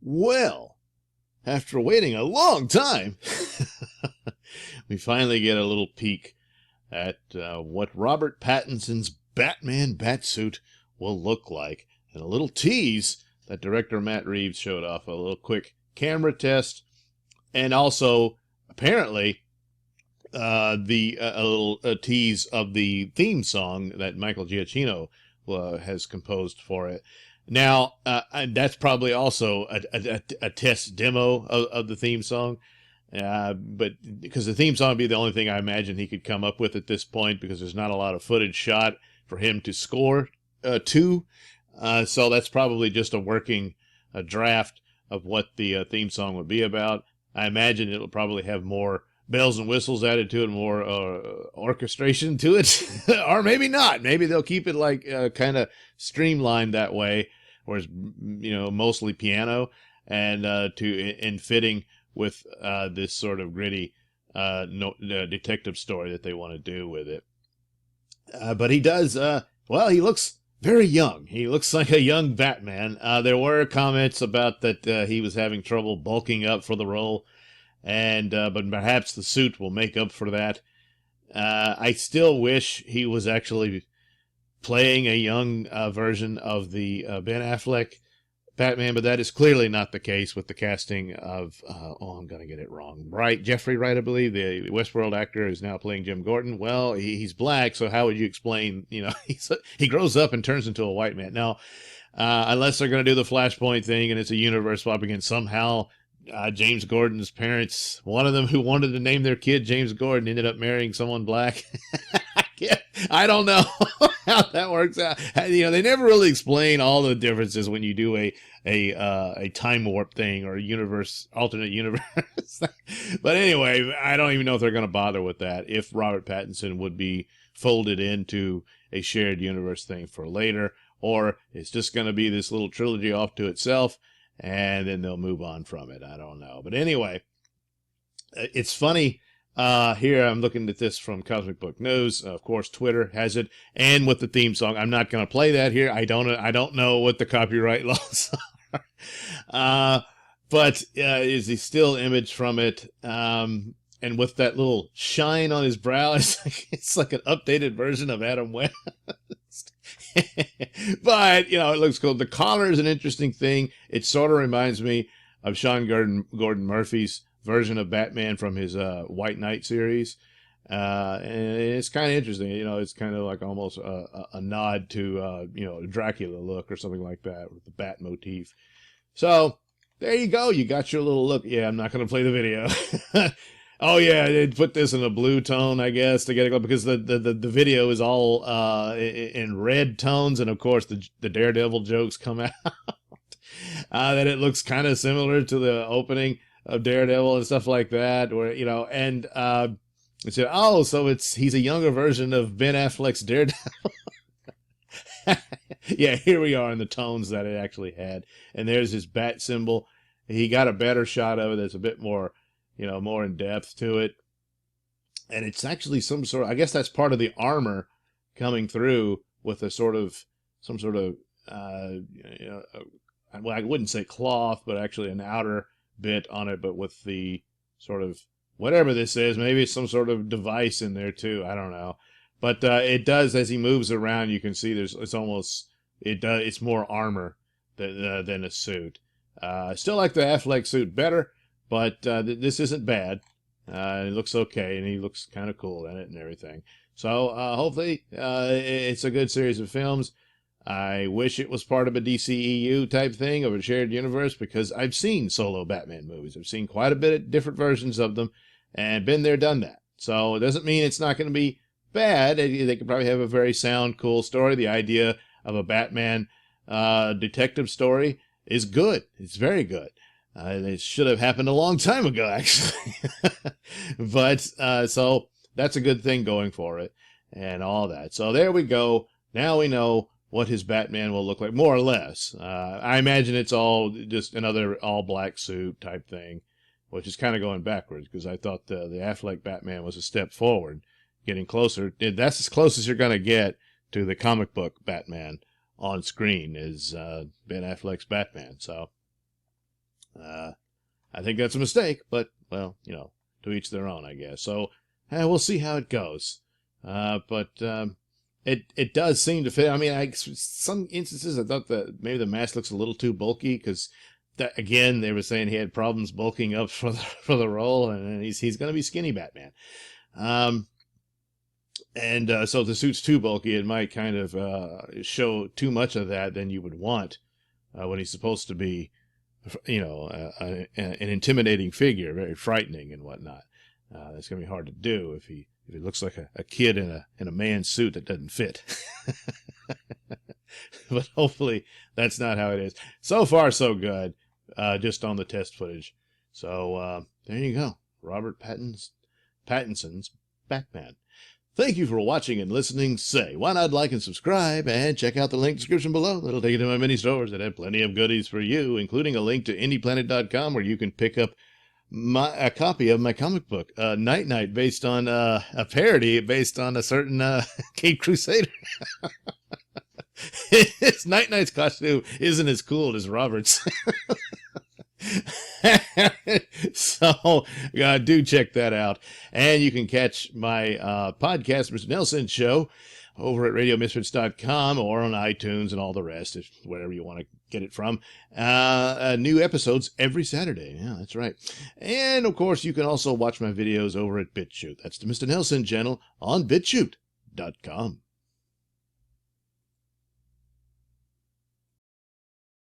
Well, after waiting a long time, we finally get a little peek at what Robert Pattinson's Batman batsuit will look like. And a little tease that director Matt Reeves showed off, a little quick camera test, and also apparently a little tease of the theme song that Michael Giacchino has composed for it. Now, that's probably also a test demo of the theme song. But because the theme song would be the only thing I imagine he could come up with at this point, because there's not a lot of footage shot for him to score to. So that's probably just a working draft of what the theme song would be about. I imagine it'll probably have more bells and whistles added to it, more orchestration to it, or maybe not. Maybe they'll keep it like kind of streamlined that way, where it's mostly piano and in fitting with this sort of gritty detective story that they want to do with it. But he does, well, he looks very young. He looks like a young Batman. There were comments about that he was having trouble bulking up for the role, and but perhaps the suit will make up for that. I still wish he was actually playing a young version of the Ben Affleck Batman, but that is clearly not the case with the casting of, I'm going to get it wrong. Jeffrey Wright, I believe, the Westworld actor who's now playing Jim Gordon. Well, he's black, so how would you explain, he grows up and turns into a white man. Now, unless they're going to do the Flashpoint thing and it's a universe swap again, somehow James Gordon's parents, one of them who wanted to name their kid James Gordon, ended up marrying someone black. I don't know how that works out. They never really explain all the differences when you do a time warp thing or alternate universe. But anyway, I don't even know if they're going to bother with that, if Robert Pattinson would be folded into a shared universe thing for later, or it's just going to be this little trilogy off to itself, and then they'll move on from it. I don't know. But anyway, it's funny. Here I'm looking at this from Cosmic Book News. Of course, Twitter has it, and with the theme song. I'm not going to play that here. I don't know what the copyright laws are. But is the still image from it, and with that little shine on his brow, it's like an updated version of Adam West. But it looks cool. The collar is an interesting thing. It sort of reminds me of Sean Gordon Murphy's version of Batman from his White Knight series, and it's kind of interesting. It's kind of like almost a nod to Dracula look or something like that, with the bat motif. So there you go. You got your little look. Yeah, I'm not going to play the video. Oh yeah, they put this in a blue tone, I guess, to get it, because the video is all in red tones, and of course the Daredevil jokes come out. That it looks kind of similar to the opening of Daredevil and stuff like that, where and it said, oh, so he's a younger version of Ben Affleck's Daredevil. Yeah, here we are in the tones that it actually had, and there's his bat symbol. He got a better shot of it that's a bit more, more in depth to it, and it's actually some sort of, I guess that's part of the armor coming through with some sort of well, I wouldn't say cloth, but actually an outer bit on it, but with the sort of whatever this is, maybe it's some sort of device in there too. I don't know, but it does, as he moves around, you can see it's more armor than a suit. Still like the Affleck suit better, but this isn't bad. It looks okay, and he looks kind of cool in it and everything. So hopefully it's a good series of films. I wish it was part of a DCEU type thing, of a shared universe, because I've seen solo Batman movies. I've seen quite a bit of different versions of them and been there, done that. So it doesn't mean it's not going to be bad. They could probably have a very sound, cool story. The idea of a Batman detective story is good. It's very good. It should have happened a long time ago, actually. But so that's a good thing going for it and all that. So there we go. Now we know what his Batman will look like, more or less. I imagine it's all just another all-black suit type thing, which is kind of going backwards, because I thought the Affleck Batman was a step forward, getting closer. That's as close as you're going to get to the comic book Batman on screen, is Ben Affleck's Batman. So I think that's a mistake, but, well, to each their own, I guess. So we'll see how it goes. But it does seem to fit. I mean, some instances I thought that maybe the mask looks a little too bulky because, again, they were saying he had problems bulking up for the role, and he's going to be skinny Batman. So if the suit's too bulky, it might kind of show too much of that than you would want when he's supposed to be, an intimidating figure, very frightening and whatnot. That's going to be hard to do if he looks like a kid in a man's suit that doesn't fit. But hopefully that's not how it is. So far, so good, just on the test footage. So there you go. Robert Pattinson's Batman. Thank you for watching and listening. Say, why not like and subscribe, and check out the link description below. That'll take you to my mini stores that have plenty of goodies for you, including a link to IndiePlanet.com where you can pick up a copy of my comic book, Night Knight, based on a parody based on a certain Cape Crusader. His Night Knight's costume isn't as cool as Robert's. So do check that out. And you can catch my podcast, Mr Nailsin Show, over at radiomisfits.com or on iTunes and all the rest, wherever you want to get it from. New episodes every Saturday. Yeah, that's right. And, of course, you can also watch my videos over at BitChute. That's the Mr Nailsin channel on BitChute.com.